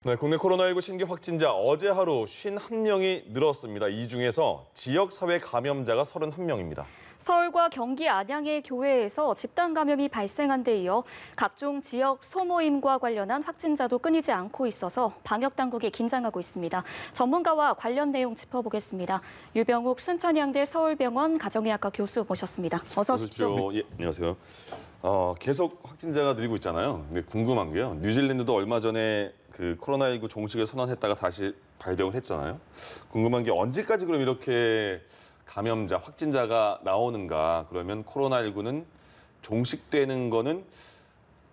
네, 국내 코로나19 신규 확진자 어제 하루 51명이 늘었습니다. 이 중에서 지역사회 감염자가 31명입니다. 서울과 경기 안양의 교회에서 집단 감염이 발생한 데 이어 각종 지역 소모임과 관련한 확진자도 끊이지 않고 있어서 방역 당국이 긴장하고 있습니다. 전문가와 관련 내용 짚어보겠습니다. 유병욱 순천향대 서울병원 가정의학과 교수 모셨습니다. 어서 오십시오. 예, 안녕하세요. 계속 확진자가 늘고 있잖아요. 근데 궁금한 게요. 뉴질랜드도 얼마 전에 그 코로나19 종식을 선언했다가 다시 발병을 했잖아요. 궁금한 게 언제까지 그럼 이렇게 감염자, 확진자가 나오는가? 그러면 코로나19는 종식되는 거는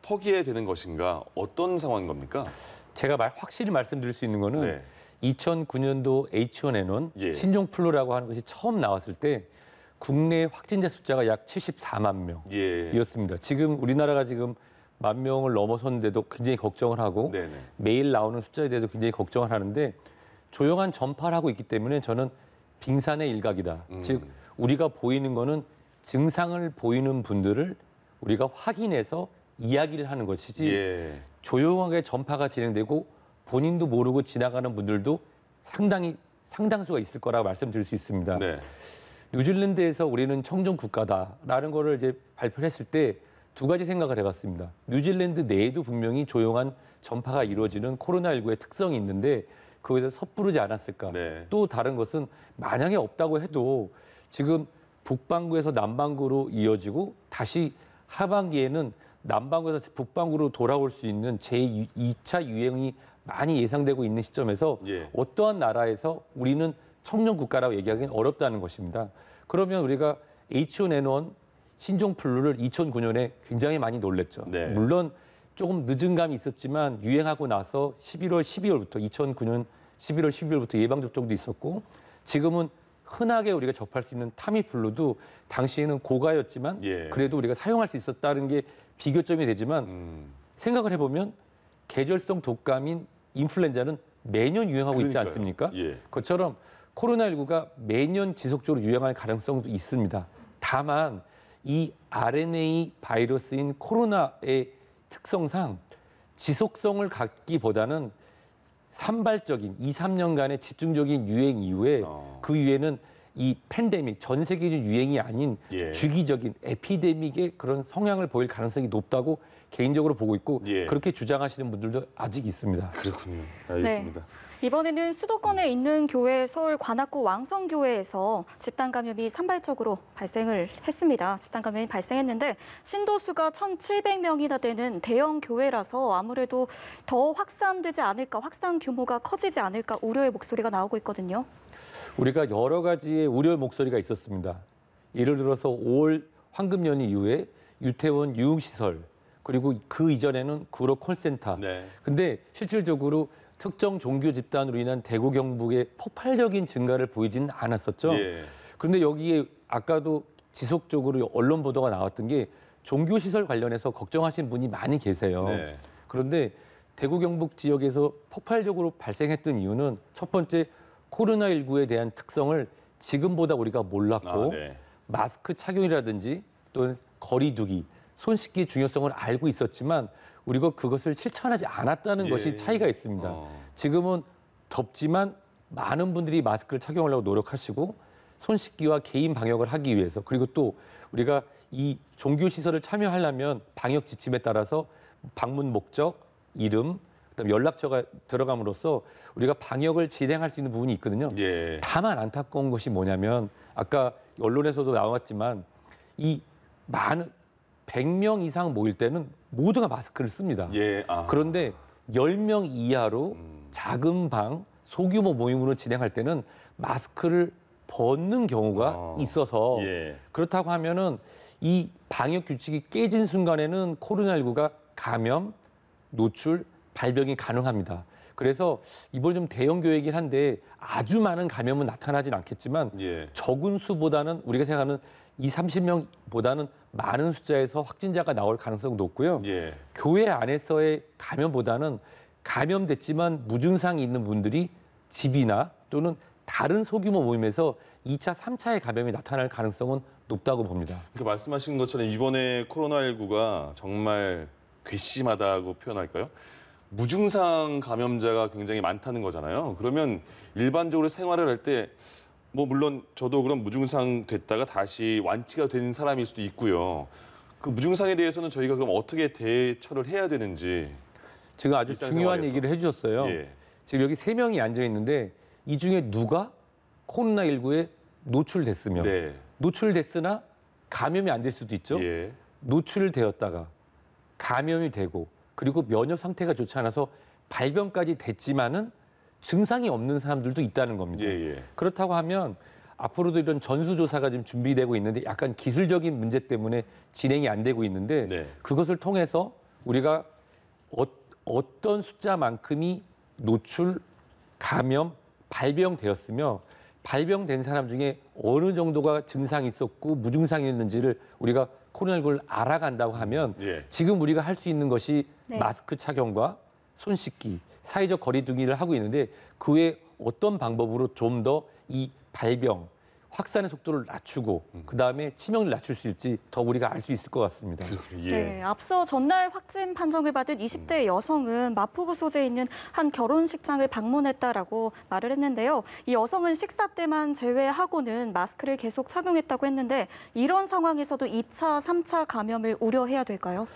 포기해야 되는 것인가? 어떤 상황인 겁니까? 제가 확실히 말씀드릴 수 있는 거는 2009년도 H1N1 신종플루라고 하는 것이 처음 나왔을 때 국내 확진자 숫자가 약 74만 명이었습니다. 지금 우리나라가 지금 10,000명을 넘어섰는데도 굉장히 걱정을 하고 매일 나오는 숫자에 대해서 굉장히 걱정을 하는데 조용한 전파를 하고 있기 때문에 저는 빙산의 일각이다. 즉 우리가 보이는 거는 증상을 보이는 분들을 우리가 확인해서 이야기를 하는 것이지 조용하게 전파가 진행되고 본인도 모르고 지나가는 분들도 상당수가 있을 거라고 말씀드릴 수 있습니다. 뉴질랜드에서 우리는 청정 국가다라는 거를 이제 발표를 했을 때 두 가지 생각을 해봤습니다. 뉴질랜드 내에도 분명히 조용한 전파가 이루어지는 코로나19의 특성이 있는데 그거에 대해서 섣부르지 않았을까. 또 다른 것은 만약에 없다고 해도 지금 북반구에서 남반구로 이어지고 다시 하반기에는 남반구에서 북반구로 돌아올 수 있는 제2차 유행이 많이 예상되고 있는 시점에서 어떠한 나라에서 우리는 청정 국가라고 얘기하기는 어렵다는 것입니다. 그러면 우리가 H1N1 신종플루를 2009년에 굉장히 많이 놀랬죠. 물론 조금 늦은 감이 있었지만 유행하고 나서 2009년 11월, 12월부터 예방접종도 있었고 지금은 흔하게 우리가 접할 수 있는 타미플루도 당시에는 고가였지만 그래도 우리가 사용할 수 있었다는 게 비교점이 되지만 생각을 해보면 계절성 독감인 인플루엔자는 매년 유행하고 있지 않습니까? 그것처럼 코로나19가 매년 지속적으로 유행할 가능성도 있습니다. 다만 이 RNA 바이러스인 코로나의 특성상 지속성을 갖기보다는 산발적인 2, 3년간의 집중적인 유행 이후에 그 이후에는 이 팬데믹, 전 세계적인 유행이 아닌 주기적인 에피데믹의 그런 성향을 보일 가능성이 높다고 개인적으로 보고 있고 그렇게 주장하시는 분들도 아직 있습니다. 그렇군요. 알겠습니다. 이번에는 수도권에 있는 교회 서울 관악구 왕성교회에서 집단 감염이 산발적으로 발생을 했습니다. 집단 감염이 발생했는데 신도수가 1,700명이나 되는 대형 교회라서 아무래도 더 확산되지 않을까, 확산 규모가 커지지 않을까 우려의 목소리가 나오고 있거든요. 우리가 여러 가지의 우려의 목소리가 있었습니다. 예를 들어서 5월 황금연휴 이후에 유태원 유흥시설 그리고 그 이전에는 구로 콜센터. 근데 실질적으로 특정 종교 집단으로 인한 대구 경북의 폭발적인 증가를 보이지는 않았었죠. 그런데 여기에 아까도 지속적으로 언론 보도가 나왔던 게 종교시설 관련해서 걱정하신 분이 많이 계세요. 그런데 대구 경북 지역에서 폭발적으로 발생했던 이유는 첫 번째 코로나19에 대한 특성을 지금보다 우리가 몰랐고 마스크 착용이라든지 또는 거리 두기, 손 씻기 중요성을 알고 있었지만 우리가 그것을 실천하지 않았다는 것이 차이가 있습니다. 지금은 덥지만 많은 분들이 마스크를 착용하려고 노력하시고 손 씻기와 개인 방역을 하기 위해서 그리고 또 우리가 이 종교시설을 참여하려면 방역 지침에 따라서 방문 목적, 이름, 그다음에 연락처가 들어감으로써 우리가 방역을 진행할 수 있는 부분이 있거든요. 다만 안타까운 것이 뭐냐면 아까 언론에서도 나왔지만 이 많은 100명 이상 모일 때는 모두가 마스크를 씁니다. 그런데 10명 이하로 작은 방, 소규모 모임으로 진행할 때는 마스크를 벗는 경우가 있어서 그렇다고 하면은 이 방역 규칙이 깨진 순간에는 코로나19가 감염, 노출, 발병이 가능합니다. 그래서 이번 좀 대형 교회이긴 한데 아주 많은 감염은 나타나진 않겠지만 적은 수보다는 우리가 생각하는 30명보다는 많은 숫자에서 확진자가 나올 가능성이 높고요. 교회 안에서의 감염보다는 감염됐지만 무증상이 있는 분들이 집이나 또는 다른 소규모 모임에서 2차, 3차의 감염이 나타날 가능성은 높다고 봅니다. 그 말씀하신 것처럼 이번에 코로나19가 정말 괘씸하다고 표현할까요? 무증상 감염자가 굉장히 많다는 거잖아요. 그러면 일반적으로 생활을 할 때 뭐 물론 저도 그런 무증상 됐다가 다시 완치가 된 사람일 수도 있고요. 그 무증상에 대해서는 저희가 그럼 어떻게 대처를 해야 되는지 지금 아주 중요한 얘기를 해주셨어요. 예. 지금 여기 3명이 앉아 있는데 이 중에 누가 코로나19에 노출됐으며 네. 노출됐으나 감염이 안 될 수도 있죠. 예. 노출되었다가 감염이 되고 그리고 면역 상태가 좋지 않아서 발병까지 됐지만은 증상이 없는 사람들도 있다는 겁니다. 예. 그렇다고 하면 앞으로도 이런 전수조사가 지금 준비되고 있는데 약간 기술적인 문제 때문에 진행이 안 되고 있는데 네. 그것을 통해서 우리가 어떤 숫자만큼이 노출, 감염, 발병되었으며 발병된 사람 중에 어느 정도가 증상이 있었고 무증상이었는지를 우리가 코로나19를 알아간다고 하면 예. 지금 우리가 할 수 있는 것이 네. 마스크 착용과 손 씻기, 사회적 거리두기를 하고 있는데 그 외에 어떤 방법으로 좀 더 이 발병, 확산의 속도를 낮추고 그다음에 치명률을 낮출 수 있을지 더 우리가 알 수 있을 것 같습니다. 예. 네, 앞서 전날 확진 판정을 받은 20대 여성은 마포구 소재에 있는 한 결혼식장을 방문했다라고 말을 했는데요. 이 여성은 식사 때만 제외하고는 마스크를 계속 착용했다고 했는데 이런 상황에서도 2차, 3차 감염을 우려해야 될까요?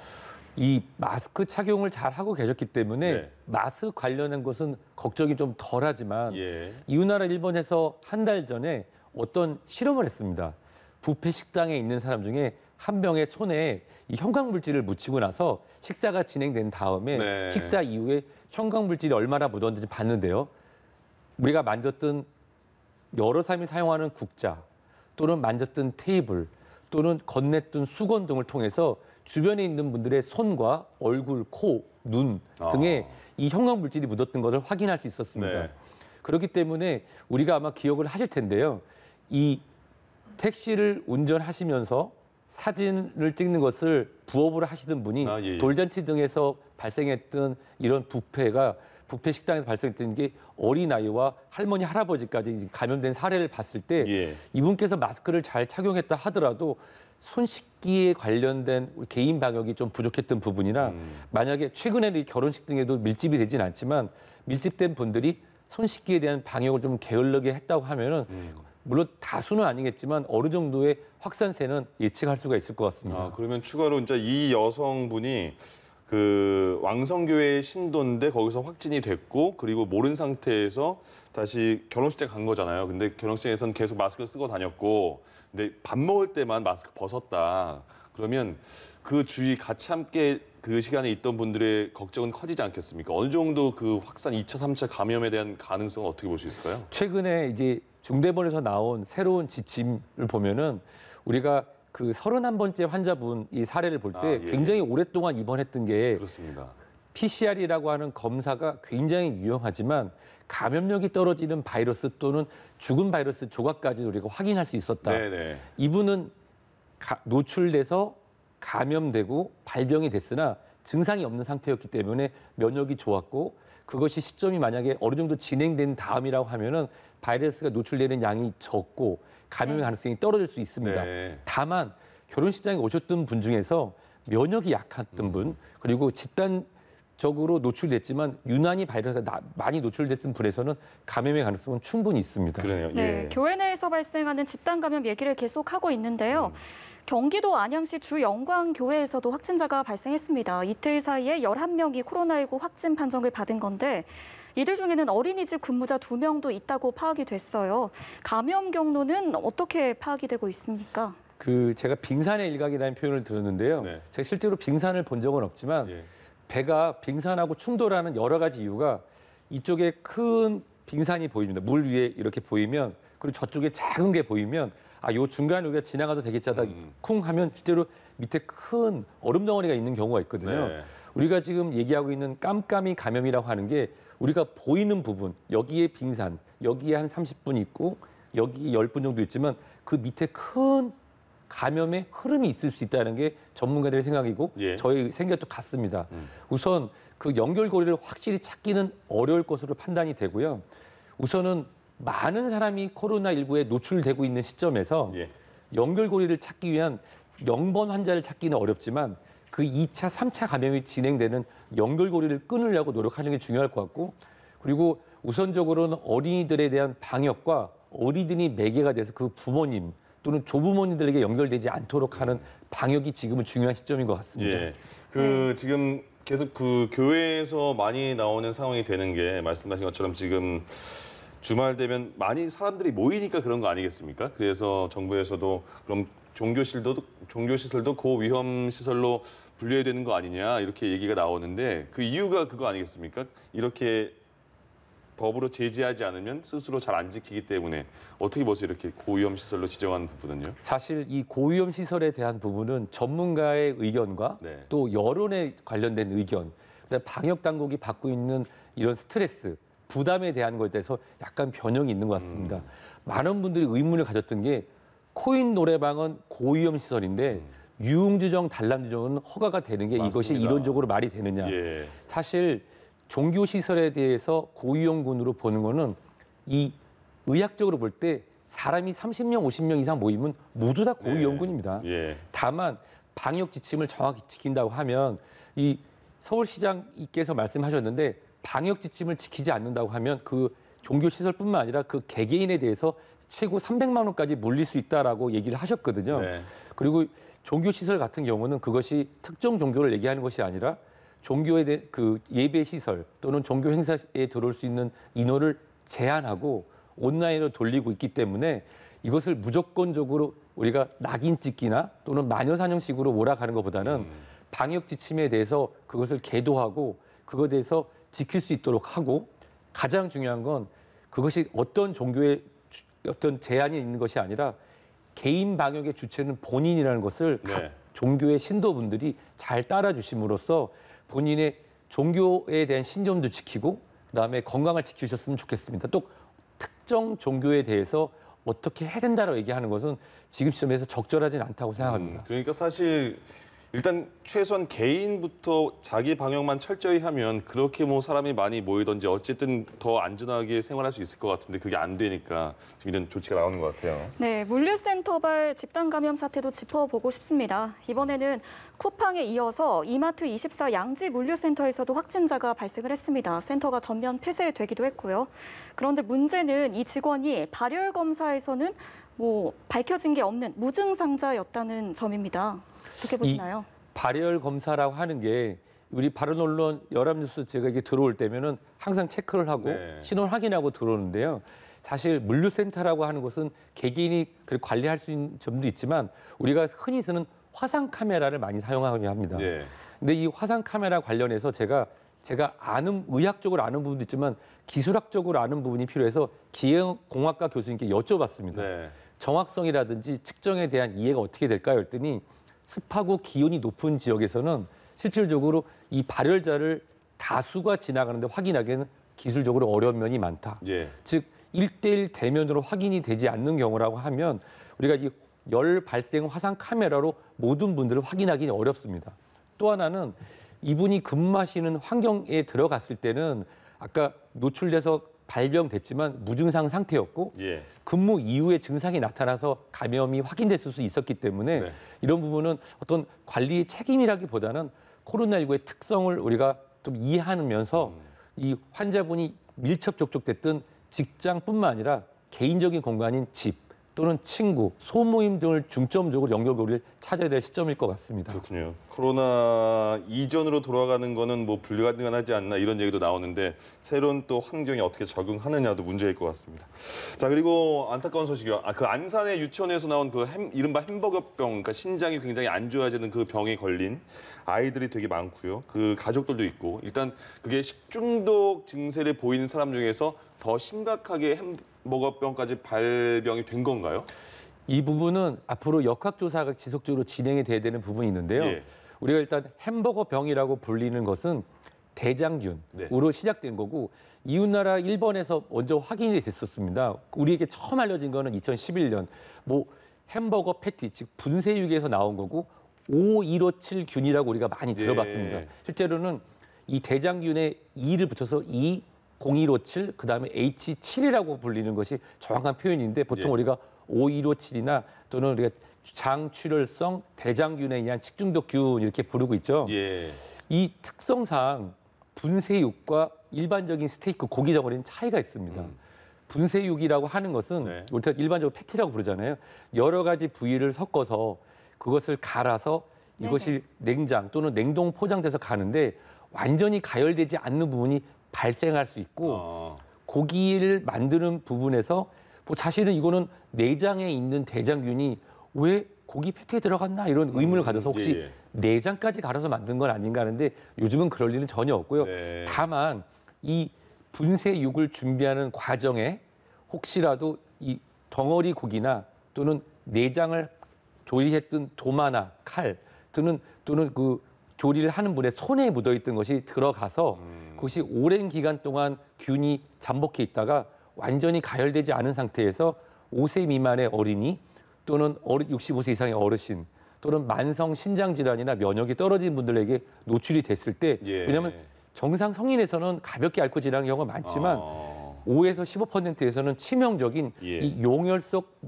이 마스크 착용을 잘 하고 계셨기 때문에 네. 마스크 관련한 것은 걱정이 좀 덜하지만 예. 이웃나라 일본에서 한 달 전에 어떤 실험을 했습니다. 뷔페 식당에 있는 사람 중에 한 명의 손에 이 형광물질을 묻히고 나서 식사가 진행된 다음에 네. 식사 이후에 형광물질이 얼마나 묻었는지 봤는데요. 우리가 만졌던 여러 사람이 사용하는 국자 또는 만졌던 테이블 또는 건넸던 수건 등을 통해서 주변에 있는 분들의 손과 얼굴, 코, 눈 등에 이 형광물질이 묻었던 것을 확인할 수 있었습니다. 네. 그렇기 때문에 우리가 아마 기억을 하실 텐데요. 이 택시를 운전하시면서 사진을 찍는 것을 부업으로 하시던 분이 예. 돌잔치 등에서 발생했던 이런 뷔페 식당에서 발생했던 게 어린아이와 할머니, 할아버지까지 감염된 사례를 봤을 때 예. 이분께서 마스크를 잘 착용했다 하더라도 손 씻기에 관련된 우리 개인 방역이 좀 부족했던 부분이나 만약에 최근에는 이 결혼식 등에도 밀집이 되진 않지만 밀집된 분들이 손 씻기에 대한 방역을 좀 게을르게 했다고 하면은 물론 다수는 아니겠지만 어느 정도의 확산세는 예측할 수가 있을 것 같습니다. 그러면 추가로 이제 이 여성분이 그 왕성교회 신도인데 거기서 확진이 됐고 그리고 모른 상태에서 다시 결혼식장 간 거잖아요. 근데 결혼식장에서는 계속 마스크를 쓰고 다녔고 근데 밥 먹을 때만 마스크 벗었다. 그러면 그 주위 같이 함께 그 시간에 있던 분들의 걱정은 커지지 않겠습니까? 어느 정도 그 확산 2차, 3차 감염에 대한 가능성은 어떻게 볼 수 있을까요? 최근에 이제 중대본에서 나온 새로운 지침을 보면은 우리가 그 31번째 환자분 이 사례를 볼 때 예. 굉장히 오랫동안 입원했던 게 그렇습니다. PCR이라고 하는 검사가 굉장히 유용하지만 감염력이 떨어지는 바이러스 또는 죽은 바이러스 조각까지 우리가 확인할 수 있었다. 네네. 이분은 노출돼서 감염되고 발병이 됐으나 증상이 없는 상태였기 때문에 면역이 좋았고 그것이 시점이 만약에 어느 정도 진행된 다음이라고 하면은 바이러스가 노출되는 양이 적고 감염의 가능성이 떨어질 수 있습니다. 네. 다만 결혼식장에 오셨던 분 중에서 면역이 약했던 분 그리고 집단적으로 노출됐지만 유난히 바이러스가 많이 노출됐던 분에서는 감염의 가능성은 충분히 있습니다. 그러네요. 네, 예. 교회 내에서 발생하는 집단 감염 얘기를 계속하고 있는데요. 경기도 안양시 주영광교회에서도 확진자가 발생했습니다. 이틀 사이에 11명이 코로나19 확진 판정을 받은 건데 이들 중에는 어린이집 근무자 2명도 있다고 파악이 됐어요. 감염 경로는 어떻게 파악이 되고 있습니까? 제가 빙산의 일각이라는 표현을 들었는데요. 네. 제가 실제로 빙산을 본 적은 없지만 예. 배가 빙산하고 충돌하는 여러 가지 이유가 이쪽에 큰 빙산이 보입니다. 물 위에 이렇게 보이면 그리고 저쪽에 작은 게 보이면 요 중간에 우리가 지나가도 되겠지 하다 쿵 하면 실제로 밑에 큰 얼음 덩어리가 있는 경우가 있거든요. 네. 우리가 지금 얘기하고 있는 깜깜이 감염이라고 하는 게 우리가 보이는 부분, 여기에 빙산, 여기에 한 30분 있고 여기 10분 정도 있지만 그 밑에 큰 감염의 흐름이 있을 수 있다는 게 전문가들의 생각이고 예. 저희 생각도 같습니다. 우선 그 연결고리를 확실히 찾기는 어려울 것으로 판단이 되고요. 우선은 많은 사람이 코로나19에 노출되고 있는 시점에서 예. 연결고리를 찾기 위한 0번 환자를 찾기는 어렵지만 그 2차, 3차 감염이 진행되는 연결고리를 끊으려고 노력하는 게 중요할 것 같고 그리고 우선적으로는 어린이들에 대한 방역과 어린이들이 매개가 돼서 그 부모님 또는 조부모님들에게 연결되지 않도록 하는 방역이 지금은 중요한 시점인 것 같습니다. 예. 지금 계속 그 교회에서 많이 나오는 상황이 되는 게 말씀하신 것처럼 지금 주말 되면 많이 사람들이 모이니까 그런 거 아니겠습니까? 그래서 정부에서도 그럼 종교시설도 고위험 시설로 분류해야 되는 거 아니냐 이렇게 얘기가 나오는데 그 이유가 그거 아니겠습니까? 이렇게 법으로 제재하지 않으면 스스로 잘 안 지키기 때문에 어떻게 보세요? 이렇게 고위험 시설로 지정하는 부분은요? 사실 이 고위험 시설에 대한 부분은 전문가의 의견과 네. 또 여론에 관련된 의견, 그다음에 방역 당국이 받고 있는 이런 스트레스, 부담에 대한 것에 대해서 약간 변형이 있는 것 같습니다. 많은 분들이 의문을 가졌던 게 코인 노래방은 고위험 시설인데 유흥주정, 단람주정은 허가가 되는 게 맞습니다. 이것이 이론적으로 말이 되느냐. 예. 사실 종교시설에 대해서 고위험군으로 보는 거는 이 의학적으로 볼 때 사람이 30명, 50명 이상 모이면 모두 다 고위험군입니다. 예. 다만 방역 지침을 정확히 지킨다고 하면 이 서울시장님께서 말씀하셨는데 방역 지침을 지키지 않는다고 하면 그 종교시설뿐만 아니라 그 개개인에 대해서 최고 300만 원까지 물릴 수 있다라고 얘기를 하셨거든요. 네. 그리고 종교시설 같은 경우는 그것이 특정 종교를 얘기하는 것이 아니라 종교에 대한 그 예배 시설 또는 종교 행사에 들어올 수 있는 인원을 제한하고 온라인으로 돌리고 있기 때문에 이것을 무조건적으로 우리가 낙인 찍기나 또는 마녀사냥식으로 몰아가는 것보다는 방역 지침에 대해서 그것을 계도하고 그것에 대해서 지킬 수 있도록 하고 가장 중요한 건 그것이 어떤 종교의 어떤 제한이 있는 것이 아니라 개인 방역의 주체는 본인이라는 것을 각 종교의 신도분들이 잘 따라주심으로써 본인의 종교에 대한 신념도 지키고 그다음에 건강을 지키셨으면 좋겠습니다. 또 특정 종교에 대해서 어떻게 해야 된다라고 얘기하는 것은 지금 시점에서 적절하진 않다고 생각합니다. 그러니까 사실 일단 최소한 개인부터 자기 방역만 철저히 하면 그렇게 뭐 사람이 많이 모이든지 어쨌든 더 안전하게 생활할 수 있을 것 같은데 그게 안 되니까 지금 이런 조치가 나오는 것 같아요. 네, 물류센터발 집단 감염 사태도 짚어보고 싶습니다. 이번에는 쿠팡에 이어서 이마트24 양지 물류센터에서도 확진자가 발생을 했습니다. 센터가 전면 폐쇄되기도 했고요. 그런데 문제는 이 직원이 발열 검사에서는 밝혀진 게 없는 무증상자였다는 점입니다. 어떻게 보시나요? 발열 검사라고 하는 게 우리 바른 언론 연합뉴스 제가 이게 들어올 때면은 항상 체크를 하고 신원 확인하고 들어오는데요. 사실 물류센터라고 하는 것은 개개인이 관리할 수 있는 점도 있지만 우리가 흔히 쓰는 화상 카메라를 많이 사용하게 합니다. 근데 이 화상 카메라 관련해서 제가 아는 의학적으로 아는 부분도 있지만 기술학적으로 아는 부분이 필요해서 기계공학과 교수님께 여쭤봤습니다. 정확성이라든지 측정에 대한 이해가 어떻게 될까요? 했더니 습하고 기온이 높은 지역에서는 실질적으로 이 발열자를 다수가 지나가는데 확인하기에는 기술적으로 어려운 면이 많다. 즉 1대1 대면으로 확인이 되지 않는 경우라고 하면 우리가 이 열 발생 화상 카메라로 모든 분들을 확인하기는 어렵습니다. 또 하나는 이분이 근무하시는 환경에 들어갔을 때는 아까 노출돼서 발병됐지만 무증상 상태였고 근무 이후에 증상이 나타나서 감염이 확인됐을 수 있었기 때문에 이런 부분은 어떤 관리의 책임이라기보다는 코로나19의 특성을 우리가 좀 이해하면서 이 환자분이 밀접 접촉됐던 직장뿐만 아니라 개인적인 공간인 집 또는 친구, 소모임 등을 중점적으로 연결고리를 찾아야 될 시점일 것 같습니다. 그렇군요. 코로나 이전으로 돌아가는 거는 뭐 불가능하지 않나 이런 얘기도 나오는데 새로운 또 환경에 어떻게 적응하느냐도 문제일 것 같습니다. 자, 그리고 안타까운 소식이요. 그 안산의 유치원에서 나온 그 이른바 햄버거병, 그러니까 신장이 굉장히 안 좋아지는 그 병에 걸린 아이들이 되게 많고요. 그 가족들도 있고 일단 그게 식중독 증세를 보이는 사람 중에서 더 심각하게 햄버거병까지 발병이 된 건가요? 이 부분은 앞으로 역학조사가 지속적으로 진행이 돼야 되는 부분이 있는데요. 우리가 일단 햄버거병이라고 불리는 것은 대장균으로 시작된 거고 이웃나라 일본에서 먼저 확인이 됐었습니다. 우리에게 처음 알려진 거는 2011년 햄버거 패티, 즉 분쇄육에서 나온 거고 5157균이라고 우리가 많이 들어봤습니다. 실제로는 이 대장균에 2를 붙여서 0157, 그다음에 H7이라고 불리는 것이 정확한 표현인데 보통 우리가 O157이나 또는 우리가 장출혈성 대장균에 의한 식중독균 이렇게 부르고 있죠. 예. 이 특성상 분쇄육과 일반적인 스테이크 고기 덩어리는 차이가 있습니다. 분쇄육이라고 하는 것은 네. 우리가 일반적으로 패티라고 부르잖아요. 여러 가지 부위를 섞어서 그것을 갈아서 이것이 냉장 또는 냉동 포장돼서 가는데 완전히 가열되지 않는 부분이 발생할 수 있고 고기를 만드는 부분에서 뭐 사실은 이거는 내장에 있는 대장균이 왜 고기 패티에 들어갔나 이런 의문을 가져서 혹시 내장까지 갈아서 만든 건 아닌가 하는데 요즘은 그럴 일은 전혀 없고요. 네. 다만 이 분쇄육을 준비하는 과정에 혹시라도 이 덩어리 고기나 또는 내장을 조리했던 도마나 칼 또는 그 조리를 하는 분의 손에 묻어있던 것이 들어가서 그것이 오랜 기간 동안 균이 잠복해 있다가 완전히 가열되지 않은 상태에서 5세 미만의 어린이 또는 65세 이상의 어르신 또는 만성 신장 질환이나 면역이 떨어진 분들에게 노출이 됐을 때 왜냐하면 정상 성인에서는 가볍게 앓고 지나는 경우가 많지만 5에서 15%에서는 치명적인 이 용혈속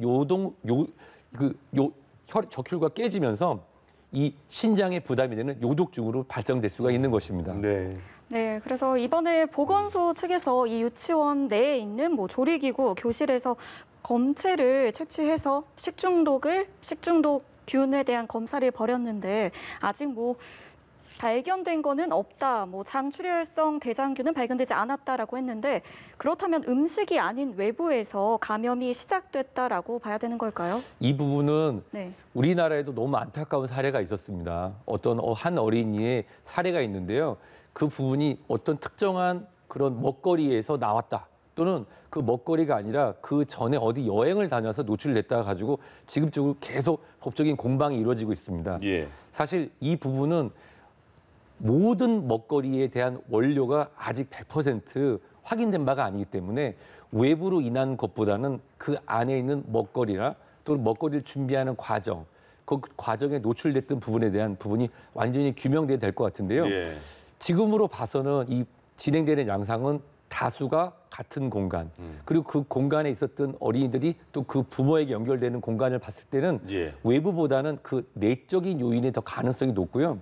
적혈구가 깨지면서 이 신장에 부담이 되는 요독증으로 발생될 수가 있는 것입니다. 네, 그래서 이번에 보건소 측에서 이 유치원 내에 있는 뭐 조리기구, 교실에서 검체를 채취해서 식중독균에 대한 검사를 벌였는데 아직 뭐 발견된 거는 없다, 뭐 장출혈성 대장균은 발견되지 않았다라고 했는데 그렇다면 음식이 아닌 외부에서 감염이 시작됐다라고 봐야 되는 걸까요? 이 부분은 우리나라에도 너무 안타까운 사례가 있었습니다. 어떤 한 어린이의 사례가 있는데요. 그 부분이 어떤 특정한 그런 먹거리에서 나왔다. 또는 그 먹거리가 아니라 그 전에 어디 여행을 다녀서 노출됐다가 가지고 지금적으로 계속 법적인 공방이 이루어지고 있습니다. 사실 이 부분은 모든 먹거리에 대한 원료가 아직 100% 확인된 바가 아니기 때문에 외부로 인한 것보다는 그 안에 있는 먹거리나 또는 먹거리를 준비하는 과정, 그 과정에 노출됐던 부분에 대한 부분이 완전히 규명돼야 될 것 같은데요. 지금으로 봐서는 이 진행되는 양상은 다수가 같은 공간, 그리고 그 공간에 있었던 어린이들이 또 그 부모에게 연결되는 공간을 봤을 때는 외부보다는 그 내적인 요인에 더 가능성이 높고요.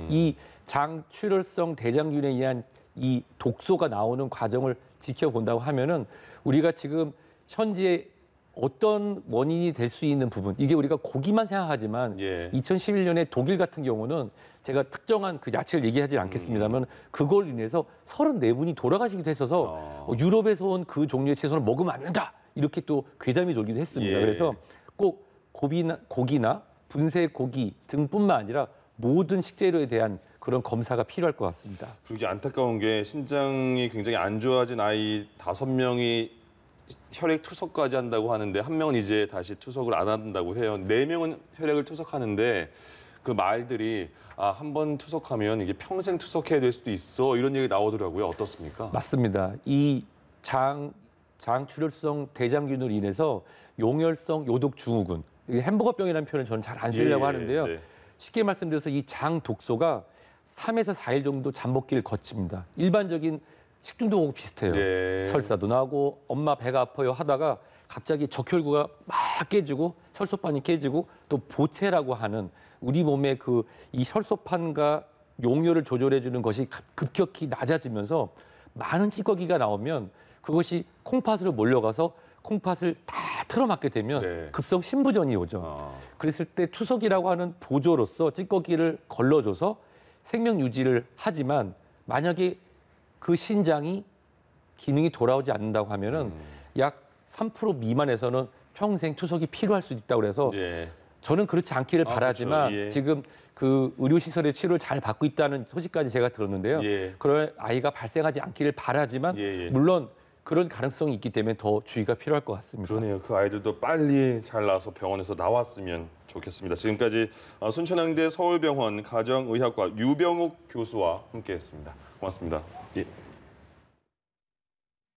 이 장출혈성 대장균에 의한 이 독소가 나오는 과정을 지켜본다고 하면은 우리가 지금 현재 어떤 원인이 될 수 있는 부분, 이게 우리가 고기만 생각하지만 2011년에 독일 같은 경우는 제가 특정한 그 야채를 얘기하지 않겠습니다만 그걸 인해서 34분이 돌아가시기도 했어서 유럽에서 온 그 종류의 채소는 먹으면 안 된다 이렇게 또 괴담이 돌기도 했습니다. 그래서 꼭 고기나 분쇄 고기 등뿐만 아니라 모든 식재료에 대한 그런 검사가 필요할 것 같습니다. 그게 안타까운 게 신장이 굉장히 안 좋아진 아이 5명이 혈액 투석까지 한다고 하는데 1명은 이제 다시 투석을 안 한다고 해요. 4명은 혈액을 투석하는데 그 말들이 한 번 투석하면 이게 평생 투석해야 될 수도 있어 이런 얘기 나오더라고요. 어떻습니까? 맞습니다. 이 장출혈성 대장균으로 인해서 용혈성 요독증후군, 햄버거병이라는 표현은 저는 잘 안 쓰려고 하는데요. 쉽게 말씀드려서 이 장 독소가 3에서 4일 정도 잠복기를 거칩니다. 일반적인 식중독하고 비슷해요. 설사도 나고 엄마 배가 아파요 하다가 갑자기 적혈구가 막 깨지고 혈소판이 깨지고 또 보채라고 하는 우리 몸의 그 이 혈소판과 용혈을 조절해주는 것이 급격히 낮아지면서 많은 찌꺼기가 나오면 그것이 콩팥으로 몰려가서 콩팥을 다 틀어막게 되면 급성 신부전이 오죠. 그랬을 때 투석이라고 하는 보조로서 찌꺼기를 걸러줘서 생명 유지를 하지만 만약에 그 신장이 기능이 돌아오지 않는다고 하면은 약 3% 미만에서는 평생 투석이 필요할 수도 있다고 그래서 저는 그렇지 않기를 바라지만 그렇죠. 지금 그 의료시설의 치료를 잘 받고 있다는 소식까지 제가 들었는데요. 그런 아이가 발생하지 않기를 바라지만 물론 그런 가능성이 있기 때문에 더 주의가 필요할 것 같습니다. 그러네요. 그 아이들도 빨리 잘 나와서 병원에서 나왔으면 좋겠습니다. 지금까지 순천향대 서울병원 가정의학과 유병욱 교수와 함께했습니다. 고맙습니다.